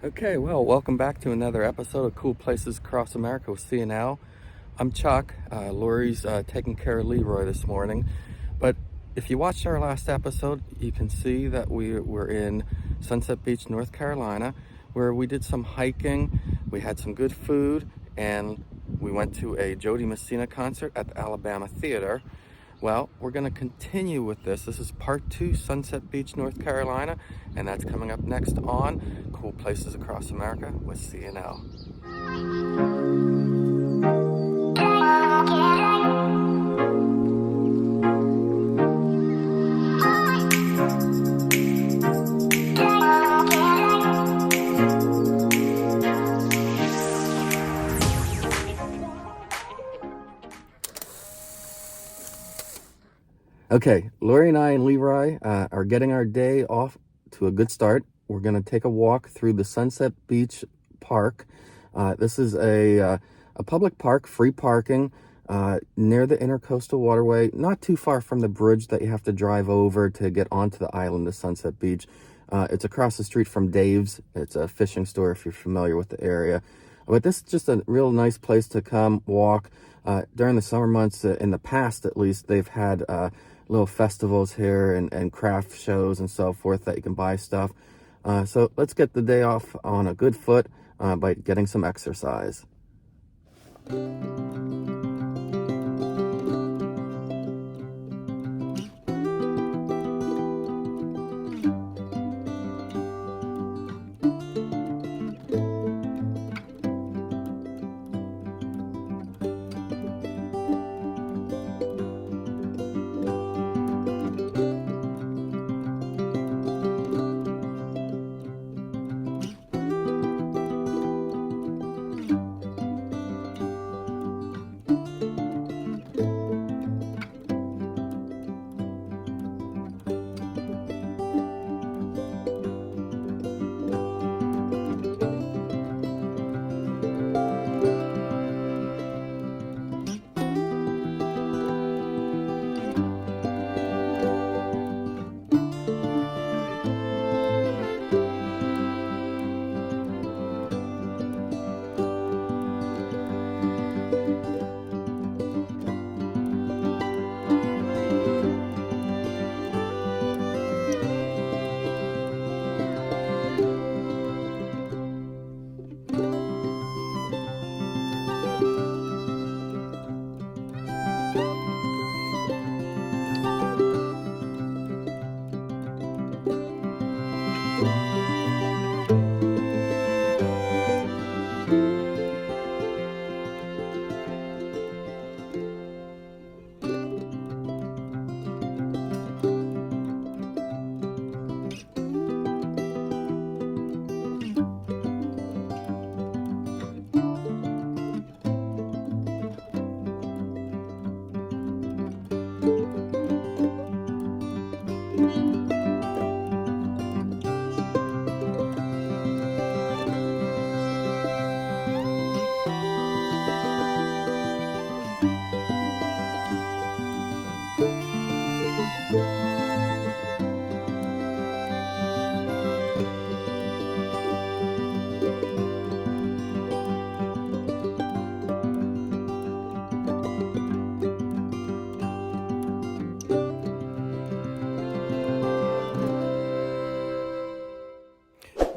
Okay, well, welcome back to another episode of Cool Places Across America with C&L. I'm Chuck. Lori's taking care of Leroy this morning. But if you watched our last episode, you can see that we were in Sunset Beach, North Carolina, where we did some hiking, we had some good food, and we went to a Jody Messina concert at the Alabama Theater. Well, we're going to continue with this. This is part 2, Sunset Beach, North Carolina, and that's coming up next on Cool Places Across America with C&L. Okay, Lori and I and Leroy are getting our day off to a good start. We're going to take a walk through the Sunset Beach Park. This is a public park, free parking, near the Intercoastal Waterway, not too far from the bridge that you have to drive over to get onto the island of Sunset Beach. It's across the street from Dave's. It's a fishing store if you're familiar with the area. But this is just a real nice place to come walk. During the summer months, in the past at least, they've had little festivals here and craft shows and so forth that you can buy stuff. So let's get the day off on a good foot by getting some exercise.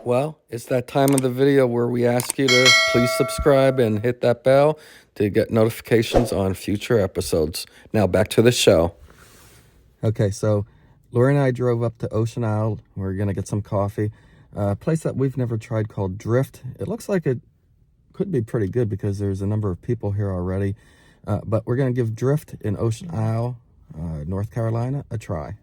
Well, it's that time of the video where we ask you to please subscribe and hit that bell to get notifications on future episodes. Now back to the show. Okay, so Lori and I drove up to Ocean Isle. We're going to get some coffee. A place that we've never tried called Drift. It looks like it could be pretty good because there's a number of people here already. But we're going to give Drift in Ocean Isle, North Carolina, a try.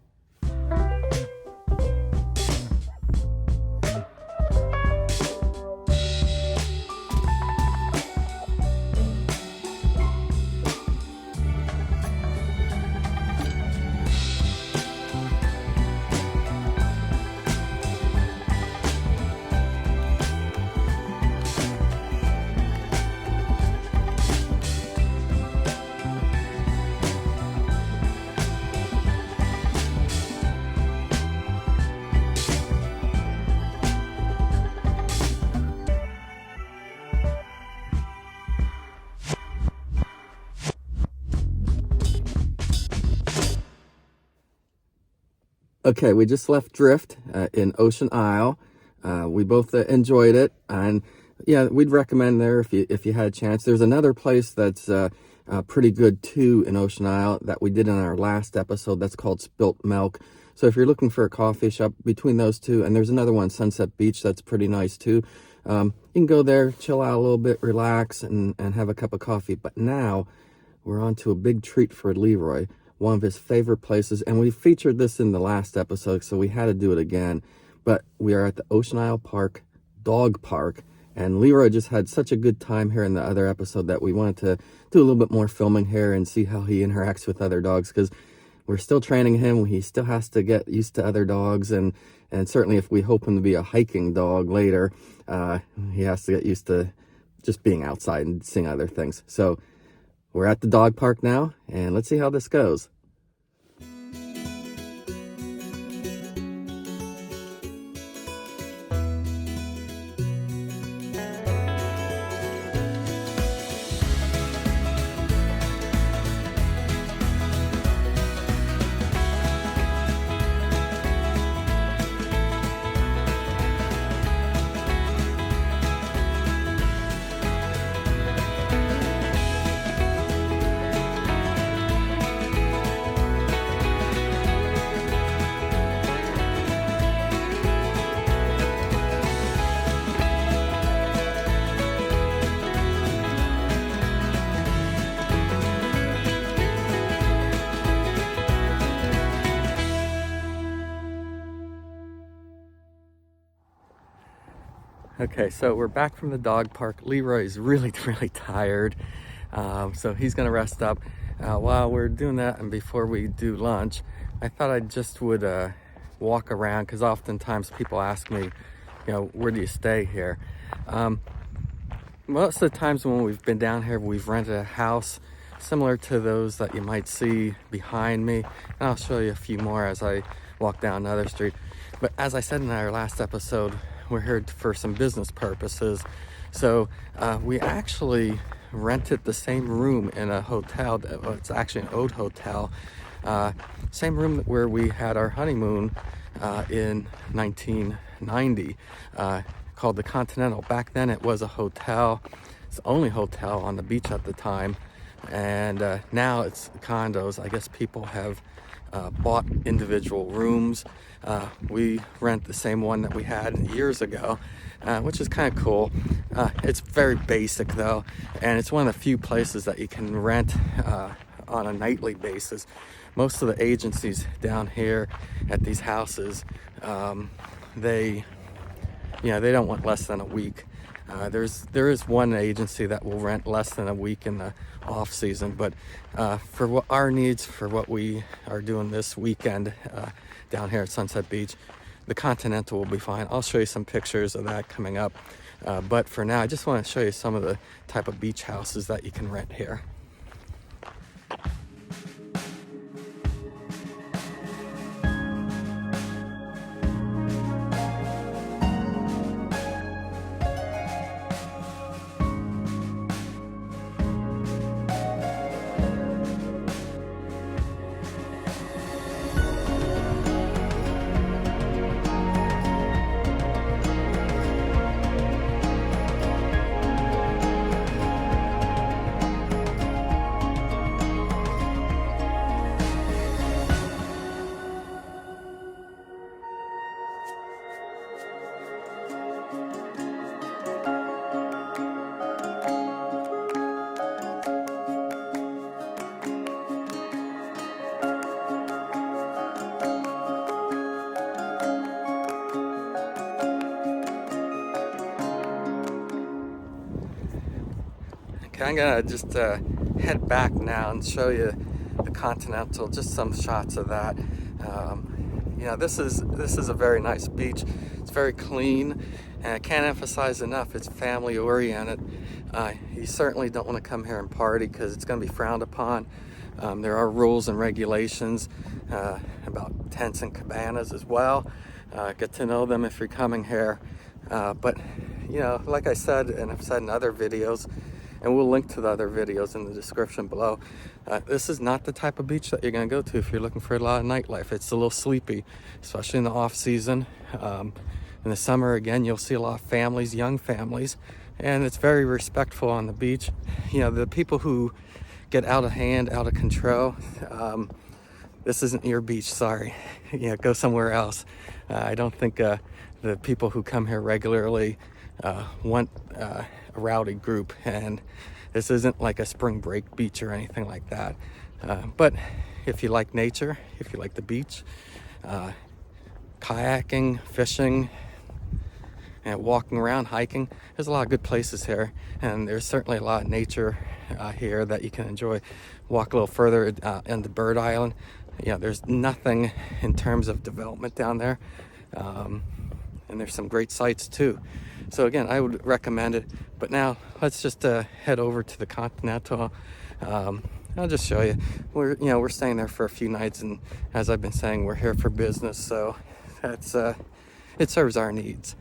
Okay, we just left Drift in Ocean Isle. We both enjoyed it, and yeah, we'd recommend there if you had a chance. There's another place that's pretty good too in Ocean Isle that we did in our last episode. That's called Spilt Milk. So if you're looking for a coffee shop between those two, and there's another one, Sunset Beach, that's pretty nice too. You can go there, chill out a little bit, relax, and have a cup of coffee. But now we're on to a big treat for Leroy, one of his favorite places, and we featured this in the last episode, so we had to do it again. But we are at the Ocean Isle Park Dog Park, and Leroy just had such a good time here in the other episode that we wanted to do a little bit more filming here and see how he interacts with other dogs, because we're still training him. He still has to get used to other dogs, and certainly if we hope him to be a hiking dog later, he has to get used to just being outside and seeing other things. So we're at the dog park now, and let's see how this goes. Okay, so we're back from the dog park. Leroy's really tired, so he's gonna rest up. While we're doing that, and before we do lunch, I thought I just would walk around, because oftentimes people ask me, where do you stay here? Most of the times when we've been down here, we've rented a house similar to those that you might see behind me, and I'll show you a few more as I walk down another street. But as I said in our last episode, we're here for some business purposes. So we actually rented the same room in a hotel. It's actually an old hotel. Same room where we had our honeymoon in 1990, called the Continental. Back then it was a hotel. It's the only hotel on the beach at the time. And now it's condos. I guess people have bought individual rooms. We rent the same one that we had years ago, which is kind of cool. It's very basic though, and it's one of the few places that you can rent on a nightly basis. Most of the agencies down here at these houses, they don't want less than a week. There is one agency that will rent less than a week in the off season, but for what our needs, for what we are doing this weekend down here at Sunset Beach, the Continental will be fine. I'll show you some pictures of that coming up, but for now I just want to show you some of the type of beach houses that you can rent here. I'm gonna just head back now and show you the Continental, just some shots of that. This is a very nice beach. It's very clean, and I can't emphasize enough, it's family oriented. You certainly don't want to come here and party because it's going to be frowned upon. There are rules and regulations about tents and cabanas as well. Get to know them if you're coming here. But like I said, and I've said in other videos, and we'll link to the other videos in the description below. This is not the type of beach that you're going to go to if you're looking for a lot of nightlife. It's a little sleepy, especially in the off season. In the summer, again, you'll see a lot of families, young families, and it's very respectful on the beach. You know, the people who get out of hand, out of control, this isn't your beach, sorry. You know, go somewhere else. I don't think the people who come here regularly want a rowdy group, and this isn't like a spring break beach or anything like that. But if you like nature, if you like the beach, kayaking, fishing, and walking around, hiking, there's a lot of good places here, and there's certainly a lot of nature here that you can enjoy. Walk a little further into Bird Island. You know, there's nothing in terms of development down there, and there's some great sights too. So again, I would recommend it. But now let's just head over to the Continental. I'll just show you. We're staying there for a few nights, and as I've been saying, we're here for business, so that's it serves our needs.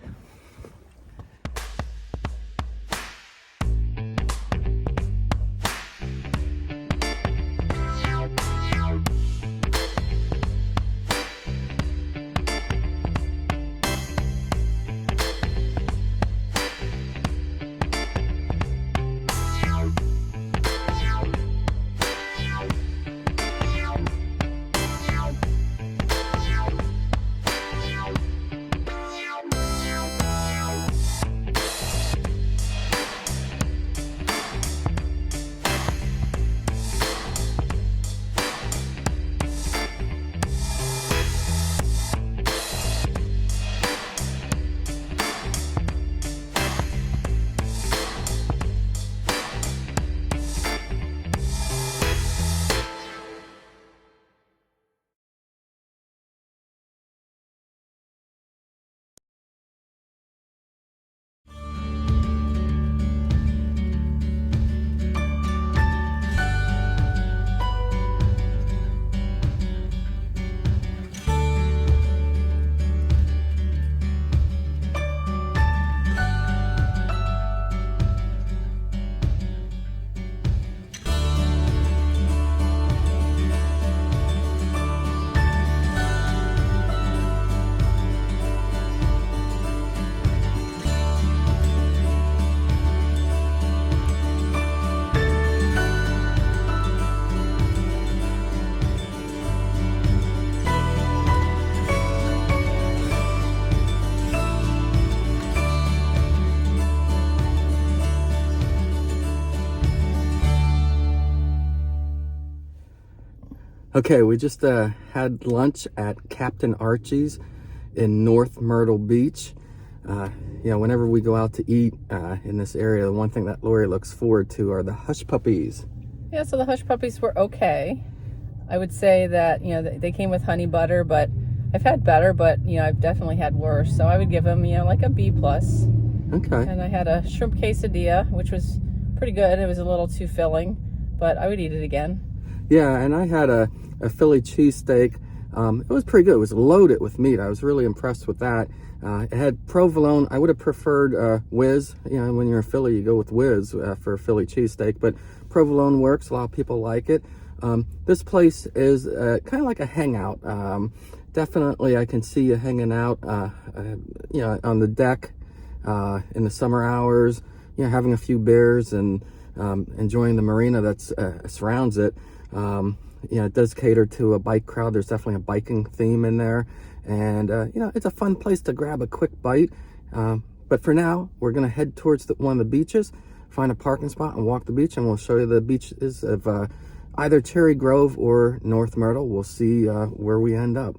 Okay, we just had lunch at Captain Archie's in North Myrtle Beach. You know, whenever we go out to eat in this area, the one thing that Lori looks forward to are the hush puppies. Yeah, so the hush puppies were okay. I would say that, you know, they came with honey butter, but I've had better, but, you know, I've definitely had worse. So I would give them, you know, like a B+. Okay. And I had a shrimp quesadilla, which was pretty good. It was a little too filling, but I would eat it again. Yeah, and I had a Philly cheesesteak. It was pretty good. It was loaded with meat. I was really impressed with that. It had provolone. I would have preferred whiz. You know, when you're in Philly, you go with whiz for a Philly cheesesteak, but provolone works. A lot of people like it. This place is kind of like a hangout. Definitely, I can see you hanging out, you know, on the deck in the summer hours, you know, having a few beers and enjoying the marina that surrounds it. You know, it does cater to a bike crowd. There's definitely a biking theme in there. And, you know, it's a fun place to grab a quick bite. But for now, we're going to head towards one of the beaches, find a parking spot and walk the beach. And we'll show you the beaches of either Cherry Grove or North Myrtle. We'll see where we end up.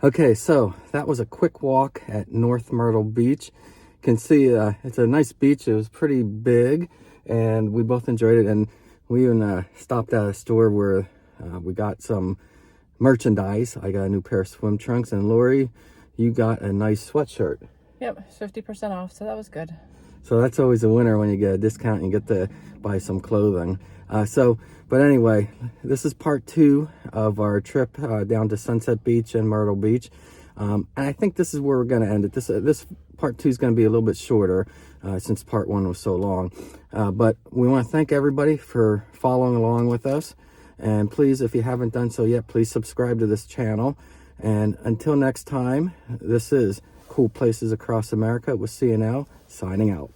Okay, so that was a quick walk at North Myrtle Beach. You can see it's a nice beach. It was pretty big, and we both enjoyed it. And we even stopped at a store where we got some merchandise. I got a new pair of swim trunks, and Lori, you got a nice sweatshirt. Yep, 50% off, so that was good. So that's always a winner when you get a discount and you get to buy some clothing. But anyway, this is part 2 of our trip down to Sunset Beach and Myrtle Beach. And I think this is where we're going to end it. This part 2 is going to be a little bit shorter since part 1 was so long. But we want to thank everybody for following along with us. And please, if you haven't done so yet, please subscribe to this channel. And until next time, this is Cool Places Across America with CNL signing out.